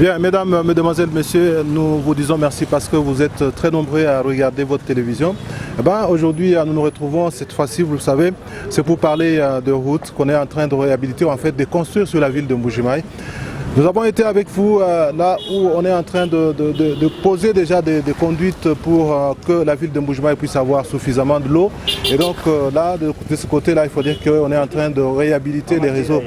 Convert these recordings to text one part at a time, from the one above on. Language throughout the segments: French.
Bien, mesdames, mesdemoiselles, messieurs, nous vous disons merci parce que vous êtes très nombreux à regarder votre télévision. Aujourd'hui, nous nous retrouvons cette fois-ci, vous le savez, c'est pour parler de routes qu'on est en train de réhabiliter, en fait, de construire sur la ville de Mbuji-Mayi. Nous avons été avec vous là où on est en train de poser déjà des conduites pour que la ville de Mbuji-Mayi puisse avoir suffisamment de l'eau. Et donc là, de ce côté-là, il faut dire qu'on est en train de réhabiliter les réseaux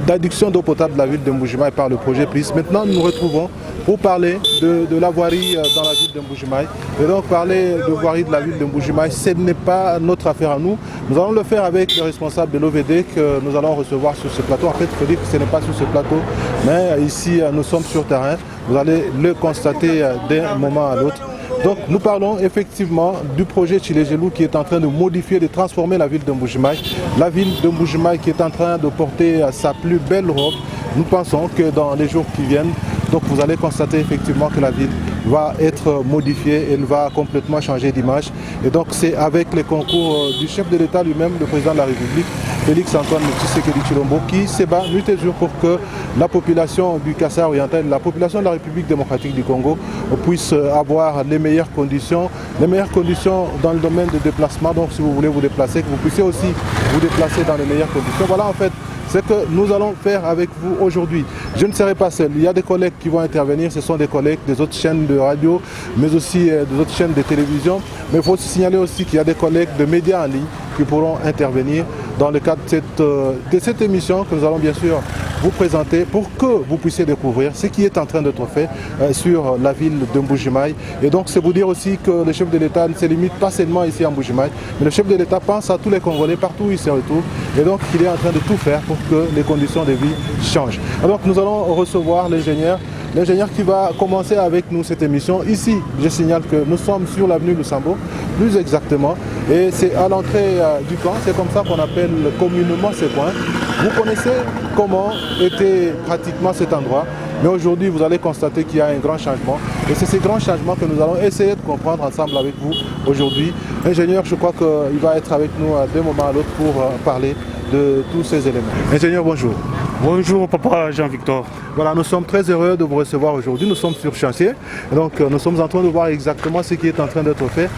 d'adduction d'eau potable de la ville de Mbuji-Mayi par le projet PLIS. Maintenant, nous nous retrouvons pour parler de la voirie dans la ville de Mbuji-Mayi. Et donc parler de voirie de la ville de Mbuji-Mayi, ce n'est pas notre affaire à nous. Nous allons le faire avec le responsable de l'OVD que nous allons recevoir sur ce plateau. En fait, il faut dire que ce n'est pas sur ce plateau, mais ici nous sommes sur terrain. Vous allez le constater d'un moment à l'autre. Donc nous parlons effectivement du projet Tchilégelou qui est en train de modifier, de transformer la ville de Mbuji-Mayi. La ville de Mbuji-Mayi qui est en train de porter sa plus belle robe. Nous pensons que dans les jours qui viennent, donc vous allez constater effectivement que la ville va être modifiée, elle va complètement changer d'image. Et donc c'est avec les concours du chef de l'État lui-même, le président de la République, Félix Antoine Tshisekedi Tshilombo, qui se bat nuit et jour pour que la population du Kasaï oriental, la population de la République démocratique du Congo puisse avoir les meilleures conditions dans le domaine de déplacement. Donc si vous voulez vous déplacer, que vous puissiez aussi vous déplacer dans les meilleures conditions. Voilà en fait ce que nous allons faire avec vous aujourd'hui. Je ne serai pas seul, il y a des collègues qui vont intervenir, ce sont des collègues des autres chaînes de radio, mais aussi des autres chaînes de télévision. Mais il faut signaler aussi qu'il y a des collègues de médias en ligne qui pourront intervenir dans le cadre de cette émission que nous allons bien sûr vous présenter pour que vous puissiez découvrir ce qui est en train d'être fait sur la ville de Mbuji-Mayi. Et donc c'est vous dire aussi que le chef de l'État ne se limite pas seulement ici à Mbuji-Mayi, mais le chef de l'État pense à tous les Congolais partout où il se retrouve. Et donc il est en train de tout faire pour que les conditions de vie changent. Donc nous allons recevoir l'ingénieur qui va commencer avec nous cette émission. Ici, je signale que nous sommes sur l'avenue Lusambo, plus exactement, et c'est à l'entrée du camp, c'est comme ça qu'on appelle communément ce coin. Vous connaissez comment était pratiquement cet endroit, mais aujourd'hui vous allez constater qu'il y a un grand changement, et c'est ces grands changements que nous allons essayer de comprendre ensemble avec vous aujourd'hui. Ingénieur, je crois qu'il va être avec nous d'un moment à l'autre pour parler de tous ces éléments. Ingénieur, bonjour. Bonjour papa Jean-Victor. Voilà, nous sommes très heureux de vous recevoir aujourd'hui. Nous sommes sur chantier. Donc nous sommes en train de voir exactement ce qui est en train d'être fait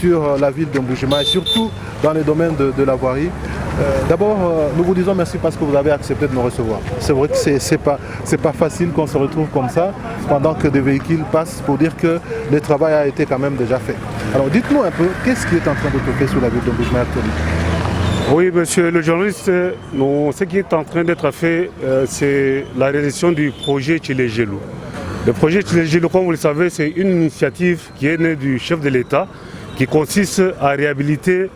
sur la ville de Mbuji-Mayi, surtout dans les domaines de la voirie. D'abord, nous vous disons merci parce que vous avez accepté de nous recevoir. C'est vrai que c'est pas facile qu'on se retrouve comme ça pendant que des véhicules passent pour dire que le travail a été quand même déjà fait. Alors dites-nous un peu, qu'est-ce qui est en train d'être fait sur la ville de Mbuji-Mayi actuellement? Oui, monsieur le journaliste, ce qui est en train d'être fait, c'est la réalisation du projet Tchilégelou. Le projet Tchilégelou, comme vous le savez, c'est une initiative qui est née du chef de l'État qui consiste à réhabiliter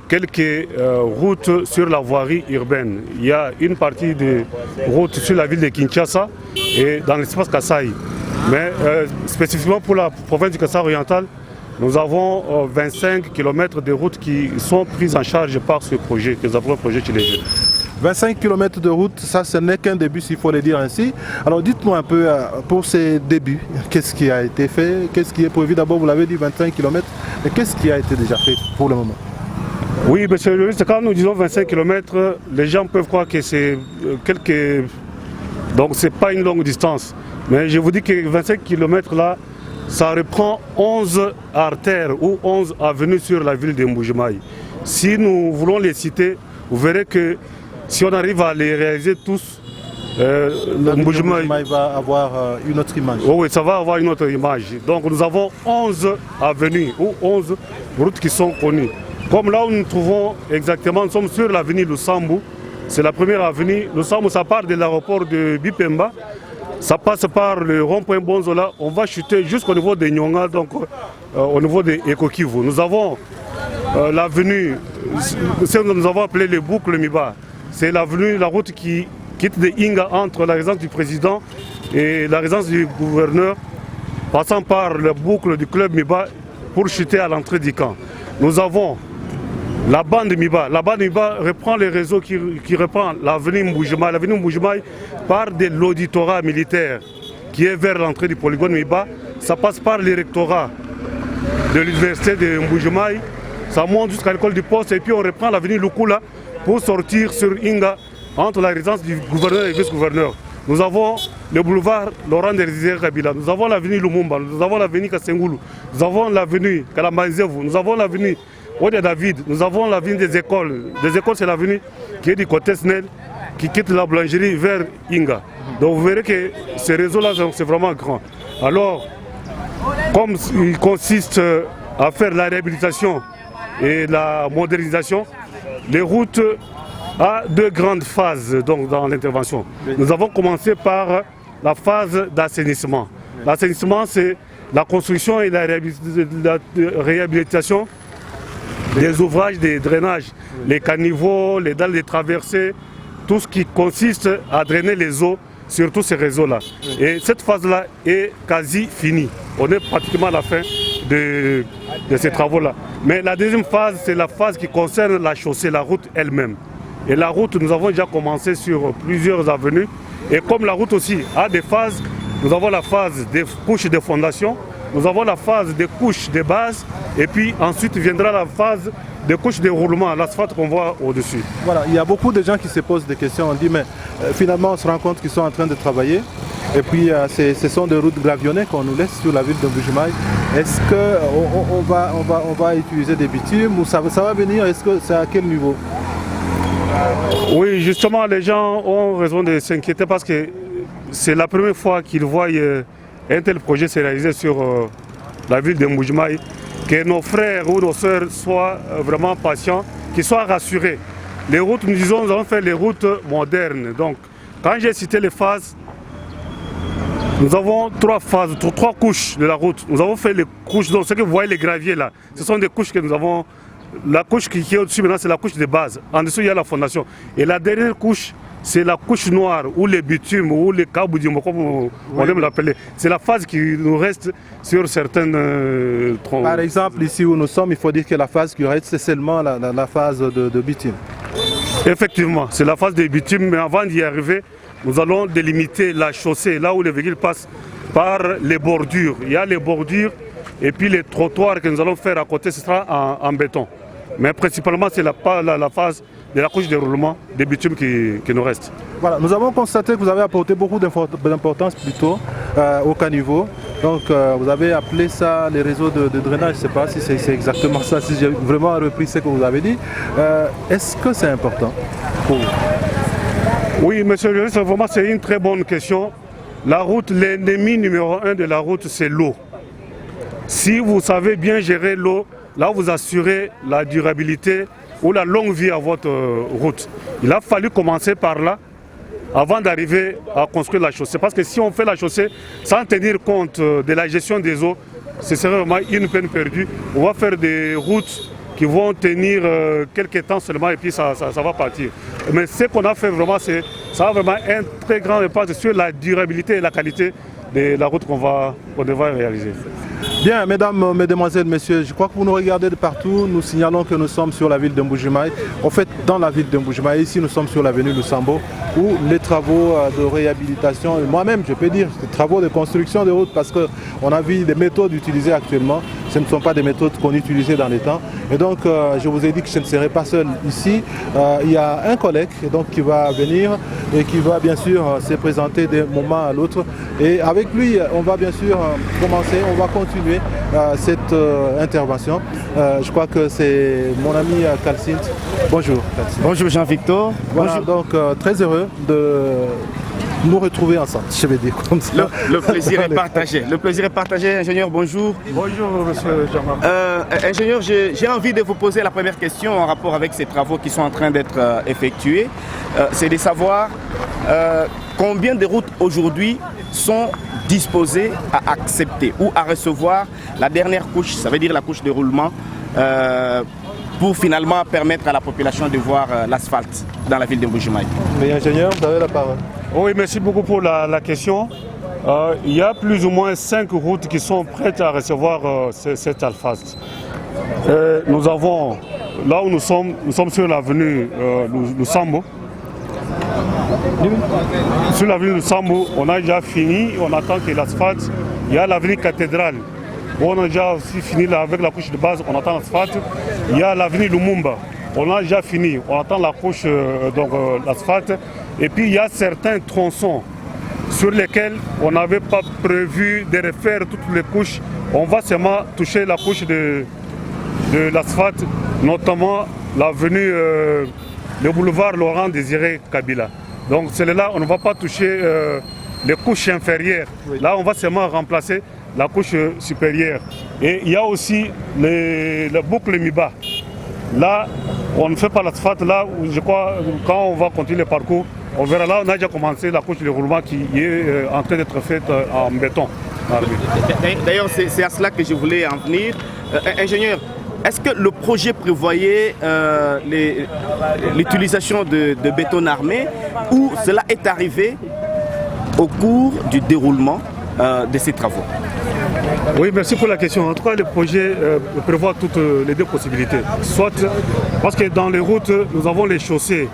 quelques routes sur la voirie urbaine. Il y a une partie de routes sur la ville de Kinshasa et dans l'espace Kasaï. Mais spécifiquement pour la province du Kasaï oriental, nous avons 25 km de routes qui sont prises en charge par ce projet, que nous appelons le projet Tchilégelou. 25 km de route, ça ce n'est qu'un début s'il faut le dire ainsi. Alors dites-moi un peu pour ces débuts, qu'est-ce qui a été fait, qu'est-ce qui est prévu? D'abord vous l'avez dit 25 km, mais qu'est-ce qui a été déjà fait pour le moment? Oui, monsieur le journaliste, quand nous disons 25 km, les gens peuvent croire que c'est quelques... Donc c'est pas une longue distance. Mais je vous dis que 25 km là, ça reprend 11 artères ou 11 avenues sur la ville de Mbuji-Mayi. Si nous voulons les citer, vous verrez que si on arrive à les réaliser tous, Mbuji-Mayi va avoir une autre image. Oh oui, ça va avoir une autre image. Donc nous avons 11 avenues ou 11 routes qui sont connues. Comme là où nous nous trouvons exactement, nous sommes sur l'avenue Lusambo. C'est la première avenue. Lusambo, ça part de l'aéroport de Bipemba. Ça passe par le rond-point Bonzola, on va chuter jusqu'au niveau de Nyonga, donc au niveau de Ekokivu. Nous avons l'avenue, ce que nous avons appelé le boucle Miba. C'est l'avenue, la route qui quitte de Inga entre la résidence du président et la résidence du gouverneur, passant par le boucle du club Miba pour chuter à l'entrée du camp. Nous avons la bande Miba. La bande Miba reprend les réseaux qui reprend l'avenue Mbuji-Mayi. L'avenue Mbuji-Mayi part de l'auditorat militaire qui est vers l'entrée du polygone Miba. Ça passe par le rectorat de l'université de Mbuji-Mayi. Ça monte jusqu'à l'école du poste et puis on reprend l'avenue Lukula pour sortir sur Inga entre la résidence du gouverneur et le vice-gouverneur. nous avons le boulevard Laurent Désiré Kabila, nous avons l'avenue Lumumba, nous avons l'avenue Kassengulu, nous avons l'avenue Kalamanzevu, nous avons l'avenue Ode David, nous avons l'avenue des écoles. Des écoles, c'est l'avenue qui est du côté Snell, qui quitte la boulangerie vers Inga. Donc vous verrez que ce réseau-là, c'est vraiment grand. Alors, comme il consiste à faire la réhabilitation et la modernisation, les routes ont deux grandes phases donc, dans l'intervention. Nous avons commencé par la phase d'assainissement. L'assainissement, c'est la construction et la réhabilitation des ouvrages de drainage, les caniveaux, les dalles de traversée, tout ce qui consiste à drainer les eaux sur tous ces réseaux-là. Et cette phase-là est quasi finie. On est pratiquement à la fin de ces travaux-là. Mais la deuxième phase, c'est la phase qui concerne la chaussée, la route elle-même. Et la route, nous avons déjà commencé sur plusieurs avenues. Et comme la route aussi a des phases, nous avons la phase des couches de fondation, nous avons la phase des couches de base, et puis ensuite viendra la phase des couches de roulement, l'asphalte qu'on voit au-dessus. Voilà, il y a beaucoup de gens qui se posent des questions. On dit, mais finalement, on se rend compte qu'ils sont en train de travailler. Et puis, ce sont des routes gravillonnées qu'on nous laisse sur la ville de Mbuji-Mayi. Est-ce qu'on va utiliser des bitumes ou ça va venir? Est-ce que c'est à quel niveau? Oui, justement, les gens ont raison de s'inquiéter parce que c'est la première fois qu'ils voient un tel projet se réaliser sur la ville de Mbuji-Mayi. Que nos frères ou nos sœurs soient vraiment patients, qu'ils soient rassurés. Les routes, nous disons, nous allons faire les routes modernes. Donc, quand j'ai cité les phases, nous avons trois phases, trois couches de la route. Nous avons fait les couches, donc ce que vous voyez, les graviers là, ce sont des couches que nous avons. La couche qui est au-dessus maintenant, c'est la couche de base. En dessous, il y a la fondation. Et la dernière couche, c'est la couche noire, ou les bitumes, ou les kaboudimos, comme on aime l'appeler. C'est la phase qui nous reste sur certaines troncs. Par exemple, ici où nous sommes, il faut dire que la phase qui reste, c'est seulement la phase de bitume. Effectivement, c'est la phase de bitume, mais avant d'y arriver, nous allons délimiter la chaussée, là où les véhicules passent, par les bordures. Il y a les bordures, et puis les trottoirs que nous allons faire à côté, ce sera en béton. Mais principalement, c'est la phase de la couche de roulement des bitumes qui nous reste. Voilà, nous avons constaté que vous avez apporté beaucoup d'importance plutôt au caniveau. Donc vous avez appelé ça les réseaux de drainage, je ne sais pas si c'est exactement ça, si j'ai vraiment repris ce que vous avez dit. Est-ce que c'est important pour vous? Oui, monsieur le ministre, vraiment c'est une très bonne question. La route, l'ennemi numéro 1 de la route, c'est l'eau. Si vous savez bien gérer l'eau, là vous assurez la durabilité ou la longue vie à votre route. Il a fallu commencer par là avant d'arriver à construire la chaussée. Parce que si on fait la chaussée sans tenir compte de la gestion des eaux, ce serait vraiment une peine perdue. On va faire des routes qui vont tenir quelques temps seulement et puis ça va partir. Mais ce qu'on a fait vraiment, ça a vraiment un très grand impact sur la durabilité et la qualité de la route qu'on devra réaliser. Bien, mesdames, mesdemoiselles, messieurs, je crois que vous nous regardez de partout. Nous signalons que nous sommes sur la ville de Mbuji-Mayi. En fait, dans la ville de Mbuji-Mayi, ici nous sommes sur l'avenue Lusambo, où les travaux de réhabilitation, moi-même je peux dire, des travaux de construction de routes, parce qu'on a vu des méthodes utilisées actuellement. Ce ne sont pas des méthodes qu'on utilisait dans les temps. Et donc, je vous ai dit que je ne serai pas seul ici. Il y a un collègue donc, qui va venir et qui va bien sûr se présenter d'un moment à l'autre. Et avec lui, on va bien sûr commencer, on va continuer cette intervention. Je crois que c'est mon ami Kalsint. Bonjour Kalsint. Bonjour Jean-Victor. Voilà, donc très heureux de nous retrouver ensemble, je vais dire comme ça. Le plaisir est partagé. Le plaisir est partagé, ingénieur, bonjour. Bonjour, monsieur Jean-Marc. Ingénieur, j'ai envie de vous poser la première question en rapport avec ces travaux qui sont en train d'être effectués. C'est de savoir combien de routes aujourd'hui sont disposées à accepter ou à recevoir la dernière couche, ça veut dire la couche de roulement, pour finalement permettre à la population de voir l'asphalte dans la ville de Mbuji-Mayi. Mais ingénieur, vous avez la parole. Oui, merci beaucoup pour la question. Il y a plus ou moins 5 routes qui sont prêtes à recevoir cette asphalte. Nous avons, là où nous sommes sur l'avenue Lusambo. Sur l'avenue Lusambo, on a déjà fini, on attend que l'asphalte. Il y a l'avenue Cathédrale, où on a déjà aussi fini avec la couche de base, on attend l'asphalte. Il y a l'avenue Lumumba, on a déjà fini, on attend la couche, l'asphalte. Et puis il y a certains tronçons sur lesquels on n'avait pas prévu de refaire toutes les couches. On va seulement toucher la couche de l'asphalte, notamment l'avenue, le boulevard Laurent Désiré Kabila. Donc celle-là, on ne va pas toucher les couches inférieures. Oui. Là, on va seulement remplacer la couche supérieure. Et il y a aussi la boucle Miba. Là, on ne fait pas l'asphalte. Là, je crois, quand on va continuer le parcours, on verra là, on a déjà commencé la couche de roulement qui est en train d'être faite en béton. D'ailleurs, c'est à cela que je voulais en venir. Ingénieur, est-ce que le projet prévoyait l'utilisation de béton armé ou cela est arrivé au cours du déroulement de ces travaux? Oui, merci pour la question. En tout cas, le projet prévoit toutes les deux possibilités. Soit, parce que dans les routes, nous avons les chaussées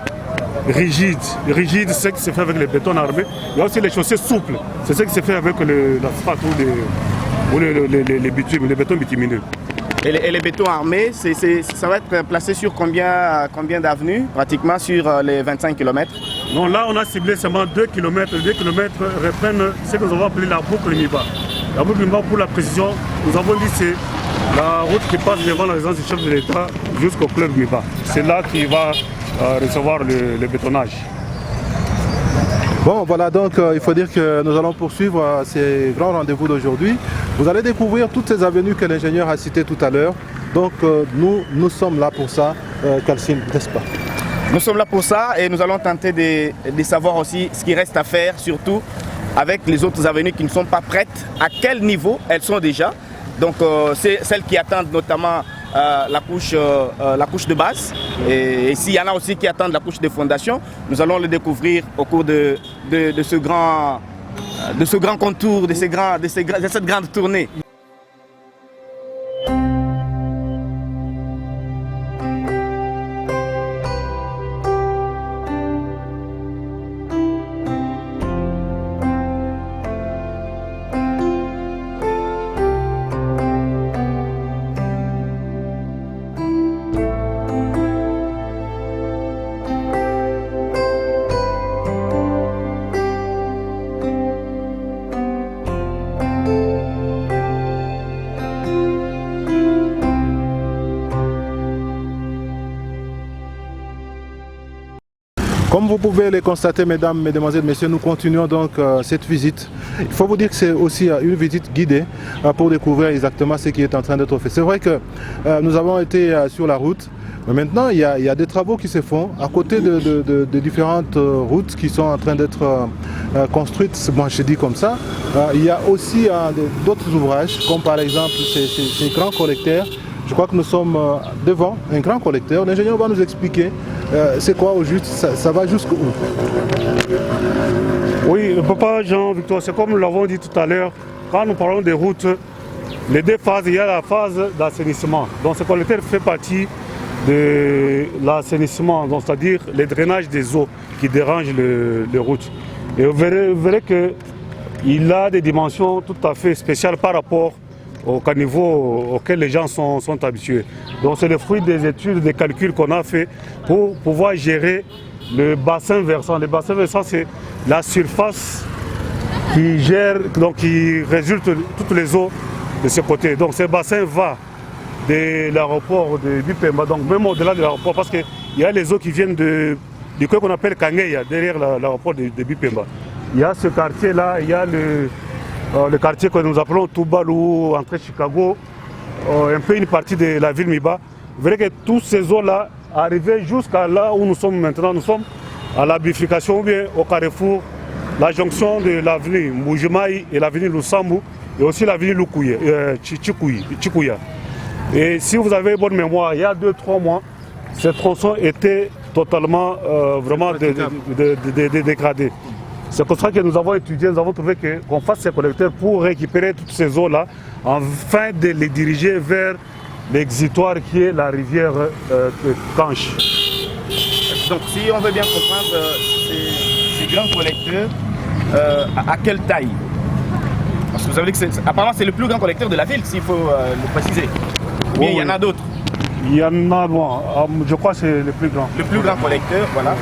rigides. Rigides, c'est ce qui se fait avec le béton armé. Il y a aussi les chaussées souples. C'est ce qui se fait avec l'asphalte ou les bitumes, les bétons bitumineux. Et les bétons armés, ça va être placé sur combien d'avenues? Pratiquement sur les 25 km? Non, là, on a ciblé seulement 2 km. 2 km reprennent ce que nous avons appelé la boucle Miba. La boucle Miba, pour la précision, nous avons dit c'est la route qui passe devant la résidence du chef de l'État jusqu'au club Miba. C'est là qu'il va recevoir le bétonnage. Bon, voilà, donc il faut dire que nous allons poursuivre ces grands rendez-vous d'aujourd'hui. Vous allez découvrir toutes ces avenues que l'ingénieur a citées tout à l'heure. Donc nous sommes là pour ça, Calcine, n'est-ce pas? Nous sommes là pour ça et nous allons tenter de savoir aussi ce qui reste à faire, surtout avec les autres avenues qui ne sont pas prêtes. À quel niveau elles sont déjà? Donc c'est celles qui attendent notamment la couche de base. Et s'il y en a aussi qui attendent la couche de fondation, nous allons le découvrir au cours de ce grand contour, de cette grande tournée. Comme vous pouvez les constater, mesdames, mesdemoiselles, messieurs, nous continuons donc cette visite. Il faut vous dire que c'est aussi une visite guidée pour découvrir exactement ce qui est en train d'être fait. C'est vrai que nous avons été sur la route, mais maintenant il y a des travaux qui se font à côté de différentes routes qui sont en train d'être construites. Bon, je dis comme ça. Il y a aussi d'autres ouvrages, comme par exemple ces grands collecteurs. Je crois que nous sommes devant un grand collecteur. L'ingénieur va nous expliquer c'est quoi au juste, ça va jusqu'où? Oui, papa Jean-Victor, c'est comme nous l'avons dit tout à l'heure, quand nous parlons des routes, les deux phases, il y a la phase d'assainissement. Donc ce collecteur fait partie de l'assainissement, c'est-à-dire le drainage des eaux qui dérangent les routes. Et vous verrez qu'il a des dimensions tout à fait spéciales par rapport au caniveau auquel les gens sont habitués. Donc c'est le fruit des études, des calculs qu'on a fait pour pouvoir gérer le bassin versant. Le bassin versant, c'est la surface qui gère, donc qui résulte toutes les eaux de ce côté. Donc ce bassin va de l'aéroport de Bipemba, donc même au-delà de l'aéroport, parce qu'il y a les eaux qui viennent du coin qu'on appelle Kangeya, derrière l'aéroport de Bipemba. Il y a ce quartier-là, il y a le quartier que nous appelons Toubalou, entre Chicago, un peu une partie de la ville Miba. Vous verrez que toutes ces eaux-là arrivaient jusqu'à là où nous sommes maintenant. Nous sommes à la bifurcation ou bien au carrefour, la jonction de l'avenue Mbujimaï et l'avenue Lusambu et aussi l'avenue Chikuya. Et si vous avez bonne mémoire, il y a 2-3 mois, ce tronçon était totalement vraiment dégradé. C'est comme ça que nous avons étudié, nous avons trouvé qu'on fasse ces collecteurs pour récupérer toutes ces eaux-là, afin de les diriger vers l'exutoire qui est la rivière Canche. Donc si on veut bien comprendre ces grands collecteurs, à quelle taille? Parce que vous savez que apparemment c'est le plus grand collecteur de la ville, s'il faut le préciser. Ou bien il y en a d'autres? Il y en a, bon, je crois que c'est le plus grand. Le plus grand collecteur, voilà.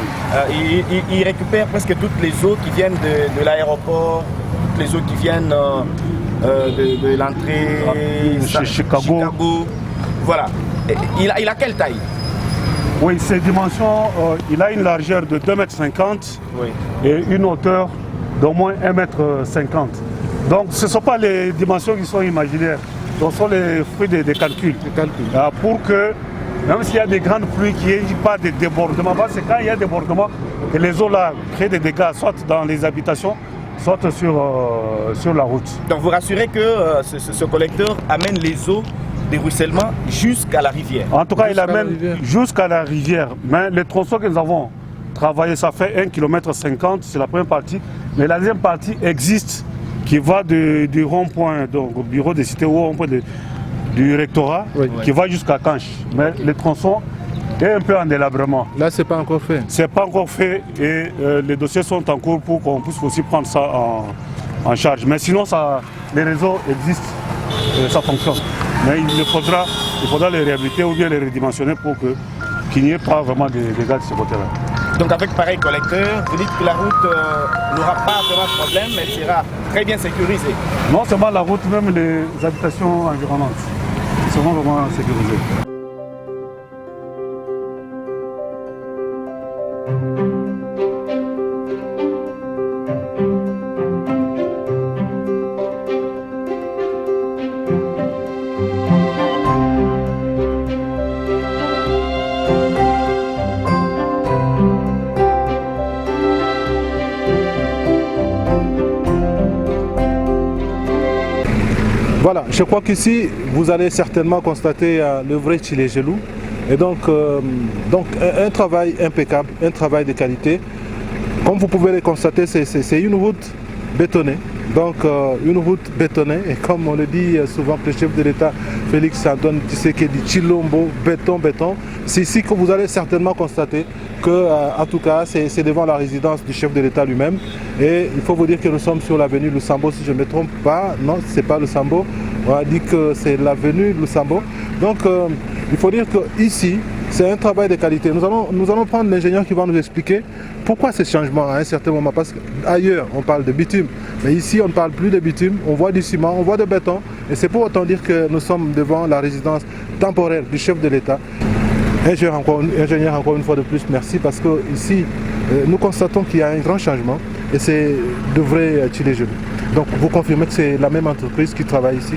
Il récupère presque toutes les eaux qui viennent de l'aéroport, toutes les eaux qui viennent de l'entrée chez Chicago. Voilà. Il a quelle taille? Oui, ces dimensions, il a une largeur de 2,50 m oui. et une hauteur d'au moins 1,50 m. Donc ce ne sont pas les dimensions qui sont imaginaires, ce sont les fruits des calculs. Pour que, même s'il y a des grandes pluies, qu'il n'y ait pas de débordement, parce que quand il y a débordement, que les eaux là créent des dégâts, soit dans les habitations, soit sur la route. Donc vous rassurez que ce collecteur amène les eaux des ruissellements jusqu'à la rivière? En tout cas, il amène jusqu'à la rivière. Mais le tronçon que nous avons travaillé, ça fait 1,50 km, c'est la première partie. Mais la deuxième partie existe, qui va du rond-point, donc au bureau des cités ou au rond-point du rectorat, oui. Qui va jusqu'à Canche. Mais le tronçon est un peu en délabrement. Là, ce n'est pas encore fait. Ce n'est pas encore fait et les dossiers sont en cours pour qu'on puisse aussi prendre ça en charge. Mais sinon, les réseaux existent, ça fonctionne. Mais il faudra les réhabiliter ou bien les redimensionner pour qu'il n'y ait pas vraiment de dégâts de ce côté-là. Donc avec pareil collecteur, vous dites que la route n'aura pas vraiment de problème, mais elle sera très bien sécurisée? Non seulement la route, même les habitations environnantes seront vraiment sécurisées. Voilà, je crois qu'ici, vous allez certainement constater le vrai Tchilégelou. Et donc un travail impeccable, un travail de qualité. Comme vous pouvez le constater, c'est une route bétonnée. Donc une route bétonnée, et comme on le dit souvent que le chef de l'État, Félix Antoine Tshisekedi dit Chilombo, béton, béton. C'est ici que vous allez certainement constater que, en tout cas, c'est devant la résidence du chef de l'État lui-même. Et il faut vous dire que nous sommes sur l'avenue Lusambo, si je ne me trompe pas. Non, ce n'est pas Lusambo. On a dit que c'est l'avenue Lusambo. Donc il faut dire qu'ici, c'est un travail de qualité. Nous allons prendre l'ingénieur qui va nous expliquer pourquoi ce changement à un certain moment. Parce qu'ailleurs, on parle de bitume. Mais ici, on ne parle plus de bitume. On voit du ciment, on voit de béton. Et c'est pour autant dire que nous sommes devant la résidence temporaire du chef de l'État. Ingénieur, encore une fois de plus, merci. Parce que ici, nous constatons qu'il y a un grand changement. Et c'est de vrai Tchilégelou. Donc, vous confirmez que c'est la même entreprise qui travaille ici?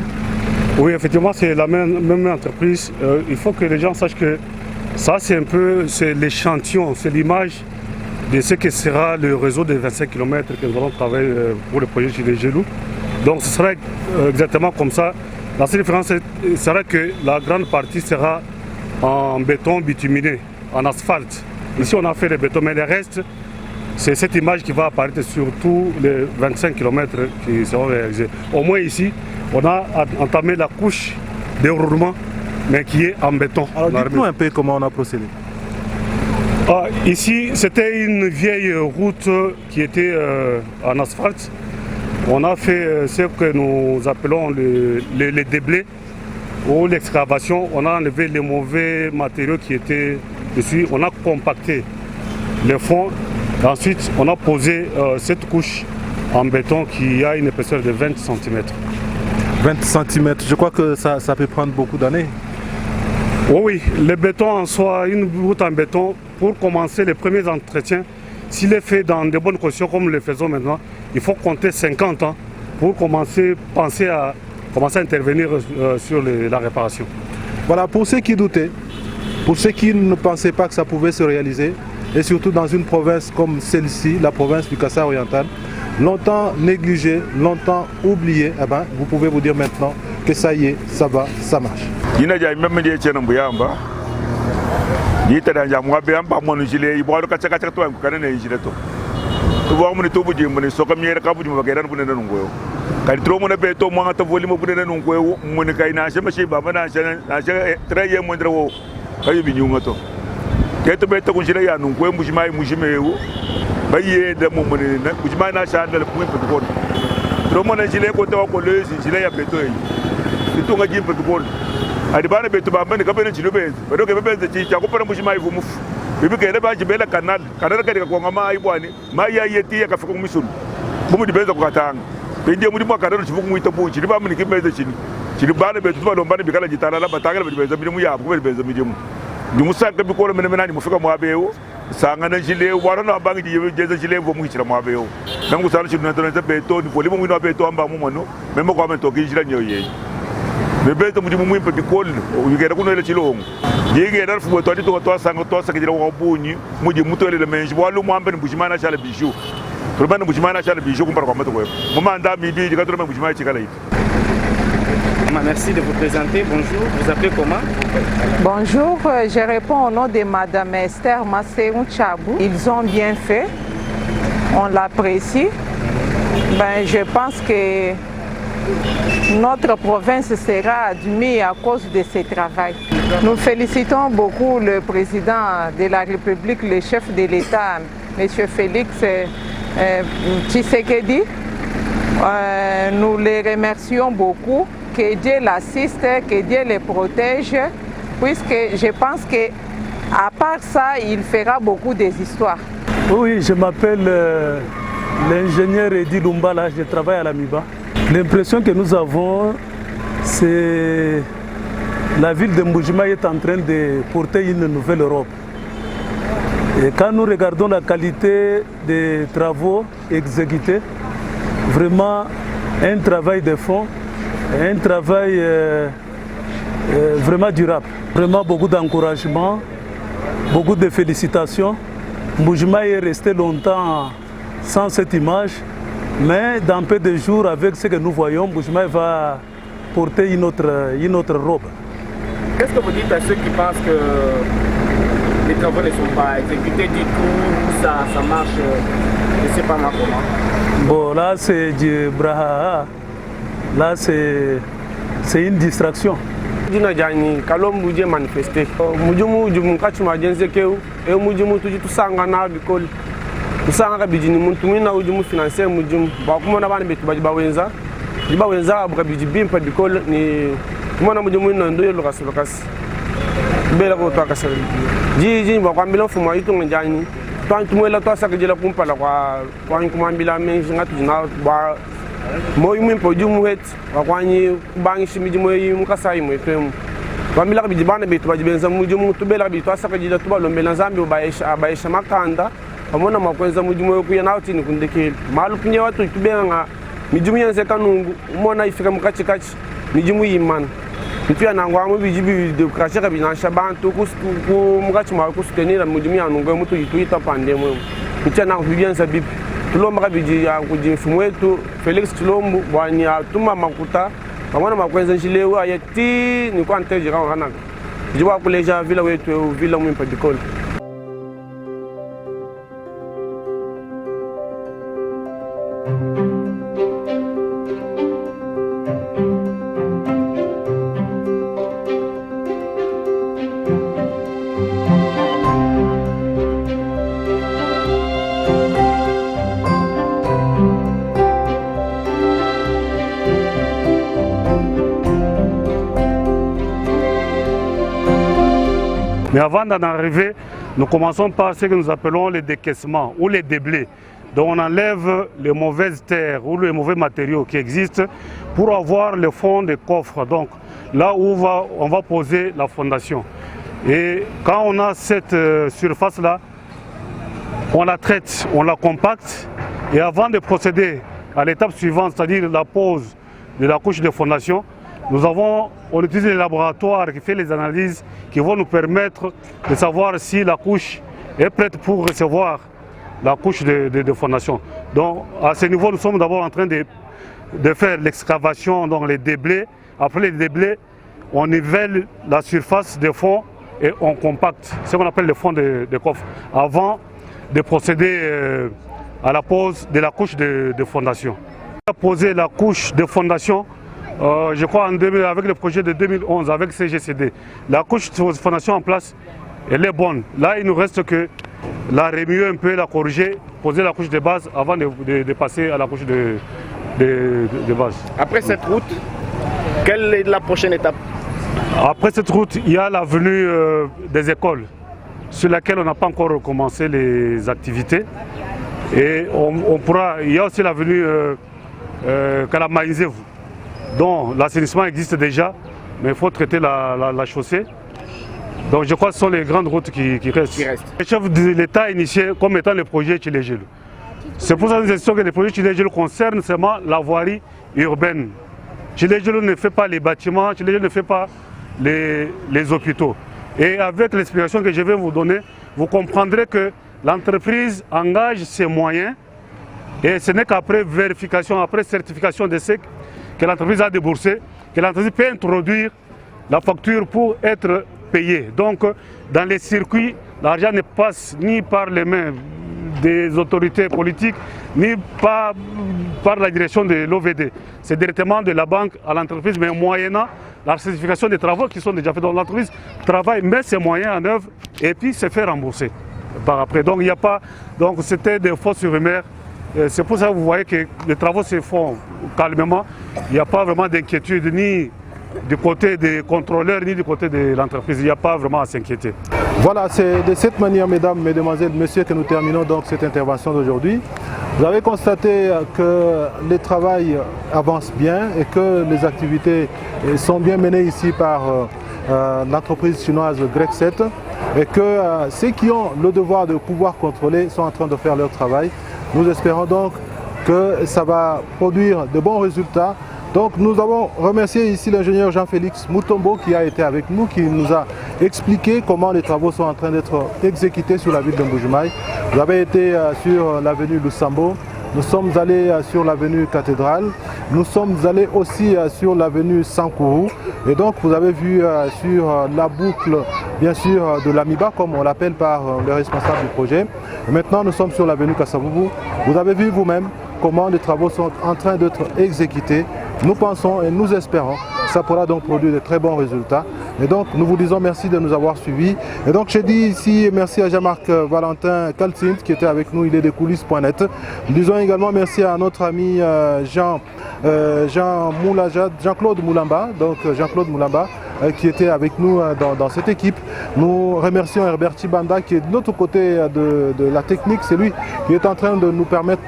Oui, effectivement, c'est la même entreprise. Il faut que les gens sachent que ça, c'est un peu l'échantillon, c'est l'image de ce que sera le réseau de 25 km que nous allons travailler pour le projet Tchilégelou. Donc, ce sera exactement comme ça. La seule différence sera que la grande partie sera en béton bituminé, en asphalte. Ici, on a fait le béton, mais le reste, c'est cette image qui va apparaître sur tous les 25 km qui seront réalisés. Au moins ici, on a entamé la couche de roulement, mais qui est en béton. Alors dites-nous un peu comment on a procédé. Ici, c'était une vieille route qui était en asphalte. On a fait ce que nous appelons les déblais ou l'excavation. On a enlevé les mauvais matériaux qui étaient dessus. On a compacté les fonds. Ensuite, on a posé cette couche en béton qui a une épaisseur de 20 cm. 20 cm, je crois que ça peut prendre beaucoup d'années. Oui, le béton en soi, une route en béton, pour commencer les premiers entretiens, s'il est fait dans de bonnes conditions comme nous le faisons maintenant, il faut compter 50 ans pour commencer à intervenir sur la réparation. Voilà, pour ceux qui doutaient, pour ceux qui ne pensaient pas que ça pouvait se réaliser, et surtout dans une province comme celle-ci, la province du Kassai oriental, longtemps négligée, longtemps oubliée, eh ben, vous pouvez vous dire maintenant que ça y est, ça va, ça marche. baye da mo mone na kujima na sha da ku pe ko do mo na jile ko to ko le jile ya beto yi to nga jim pe ko adibana betu bambani kabene chilubezi badoke bebeze chakupana mushimai vumufu bibikele bajibela kanal kadika kwa mai bwani mai yeti yakafika kumisunu bumudibeza kukatanga ndiye muri mwakarero chivuku muita buchi libamuni kibeze chini chilibana betu balombana bikala jitalala batangala bibeza milimu yabo kubeza milimu ndimusaka bikolo menemenani mufika mwabewo sangana chile warana abangi jeze chile vo muhichira mwabewo nangu sala chinu ntonza beto ni polimo mwino beto amba mumono membo kwa mento kijira nyoye bebeto mudimu mwimpe bikolo ubigera kuno ile chilongo yigera fubo twadi to sanga to sakijira wabunyi muji mutwele menji walu mwambe ni bushimana chala bishu turubana bushimana chala bishu kumpara kwa mato kwepo mumanda midi jikatoro bushimana chikala hivi. Merci de vous présenter. Bonjour, vous appelez comment? Bonjour, je réponds au nom de Madame Esther Masseroun Chabou. Ils ont bien fait, on l'apprécie. Je pense que notre province sera admise à cause de ce travail. Nous félicitons beaucoup le président de la République, le chef de l'État, M. Félix Tshisekedi. Nous les remercions beaucoup. Que Dieu l'assiste, que Dieu les protège, puisque je pense qu'à part ça, il fera beaucoup des histoires. Oui, je m'appelle l'ingénieur Edi Lumbala, je travaille à la MIBA. L'impression que nous avons, c'est la ville de Mbujima est en train de porter une nouvelle Europe. Et quand nous regardons la qualité des travaux exécutés, vraiment un travail de fond, un travail vraiment durable. Vraiment beaucoup d'encouragement, beaucoup de félicitations. Mbujima est resté longtemps sans cette image, mais dans peu de jours, avec ce que nous voyons, Mbujima va porter une autre robe. Qu'est-ce que vous dites à ceux qui pensent que les travaux ne sont pas exécutés du tout, ça marche, je ne sais pas moi comment? Bon, là c'est du braha. Là, c'est une distraction. Dina jani kalom buje manifester. Mujumu jumu kachuma jenze keu e mujumu tuji tusanga na bikol. Tusanga bijini muntu mina ujumu financer mujumu. Ba kuma na bana betu bajiba wenza. Jiba wenza abuka bijibim pa bikol ni kuma na mujumu na ndoyo lokasi. Bela ko to akasari. Ji ba kwambila fuma yitu njani. Twan tumwela to sakajela kumpala kwa nkumambila menji ngatu jina ba moi mwim po jumu het wakwanyi bangi shimiji moi mukasai mwetemu bamila bijibana betu bajibenza mujumu tubela bitu asaka jila tubalo mbela zambi abaisha makanda pamona makwenza mujumu yokuya nauti ni kundekeli malu kunye watu tubenga mijumu yanze kanungu umona ifika mukachikachi mijumu yimana mtuya nangwa mu bijibi de krashaka binansha bantu ku mukachi ma ku soutenir mujumu yanungu mutu yituita pandemo mtuya nangwa bibianza bibi tulomba kabiji ya kujifumu wetu Felix Chilombo bwani atuma makuta pamona makwenza njilewa yeti ni kwa nteje kama kana jiwa kuleja vila wetu vila mwimpa dikoli. Mais avant d'en arriver, nous commençons par ce que nous appelons les décaissements ou les déblais. Donc on enlève les mauvaises terres ou les mauvais matériaux qui existent pour avoir le fond des coffres. Donc là où on va poser la fondation. Et quand on a cette surface-là, on la traite, on la compacte. Et avant de procéder à l'étape suivante, c'est-à-dire la pose de la couche de fondation, on utilise les laboratoires qui font les analyses qui vont nous permettre de savoir si la couche est prête pour recevoir la couche de fondation. Donc à ce niveau, nous sommes d'abord en train de faire l'excavation, donc les déblais. Après les déblais, on nivelle la surface de fond et on compacte, ce qu'on appelle le fond de coffre, avant de procéder à la pose de la couche de fondation. On a posé la couche de fondation, je crois avec le projet de 2011, avec CGCD. La couche de fondation en place, elle est bonne. Là, il ne nous reste que la remuer un peu, la corriger, poser la couche de base avant de passer à la couche de base. Après cette route, quelle est la prochaine étape? Après cette route, il y a l'avenue des écoles, sur laquelle on n'a pas encore recommencé les activités. Et il y a aussi l'avenue Kalamaïzev, dont l'assainissement existe déjà, mais il faut traiter la chaussée. Donc je crois que ce sont les grandes routes qui restent. Le chef de l'État a initié comme étant le projet Tchilejelu. C'est pour ça que nous estimons que le projet Tchilejelu concerne seulement la voirie urbaine. Tchilejelu ne fait pas les bâtiments, Tchilejelu ne fait pas les hôpitaux. Et avec l'explication que je vais vous donner, vous comprendrez que l'entreprise engage ses moyens et ce n'est qu'après vérification, après certification de ce que l'entreprise a déboursé, que l'entreprise peut introduire la facture pour être payée. Donc dans les circuits, l'argent ne passe ni par les mains des autorités politiques, ni par la direction de l'OVD. C'est directement de la banque à l'entreprise, mais moyennant la certification des travaux qui sont déjà faits. Donc l'entreprise travaille, met ses moyens en œuvre et puis se fait rembourser par après. Donc il n'y a pas, donc c'était des fausses rumeurs. C'est pour ça que vous voyez que les travaux se font calmement. Il n'y a pas vraiment d'inquiétude ni du côté des contrôleurs ni du côté de l'entreprise. Il n'y a pas vraiment à s'inquiéter. Voilà, c'est de cette manière, mesdames, mesdemoiselles, messieurs, que nous terminons donc cette intervention d'aujourd'hui. Vous avez constaté que le travail avance bien et que les activités sont bien menées ici par l'entreprise chinoise Grec 7 et que ceux qui ont le devoir de pouvoir contrôler sont en train de faire leur travail. Nous espérons donc que ça va produire de bons résultats. Donc nous avons remercié ici l'ingénieur Jean-Félix Moutombo qui a été avec nous, qui nous a expliqué comment les travaux sont en train d'être exécutés sur la ville de Mbuji-Mayi. Vous avez été sur l'avenue Lusambo, nous sommes allés sur l'avenue Cathédrale, nous sommes allés aussi sur l'avenue Sankourou et donc vous avez vu sur la boucle bien sûr de l'Amiba comme on l'appelle par le responsable du projet. Et maintenant nous sommes sur l'avenue Kassaboubou. Vous avez vu vous-même comment les travaux sont en train d'être exécutés. Nous pensons et nous espérons que ça pourra donc produire de très bons résultats. Et donc nous vous disons merci de nous avoir suivis. Et donc je dis ici merci à Jean-Marc Valentin Kalsint qui était avec nous, il est de coulisses.net. Nous disons également merci à notre ami Jean-Claude Moulamba, donc Jean-Claude Moulamba qui était avec nous dans cette équipe. Nous remercions Herbert Chibanda qui est de l'autre côté de la technique, c'est lui qui est en train de nous permettre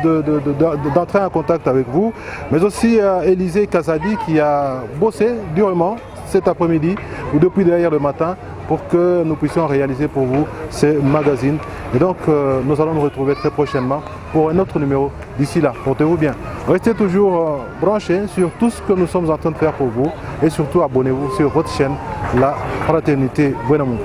d'entrer en contact avec vous. Mais aussi Élisée Kazadi qui a bossé durement cet après-midi ou depuis derrière le matin pour que nous puissions réaliser pour vous ces magazines. Et donc nous allons nous retrouver très prochainement pour un autre numéro. D'ici là, portez-vous bien. Restez toujours branchés sur tout ce que nous sommes en train de faire pour vous et surtout abonnez-vous sur votre chaîne La Fraternité Buenamour.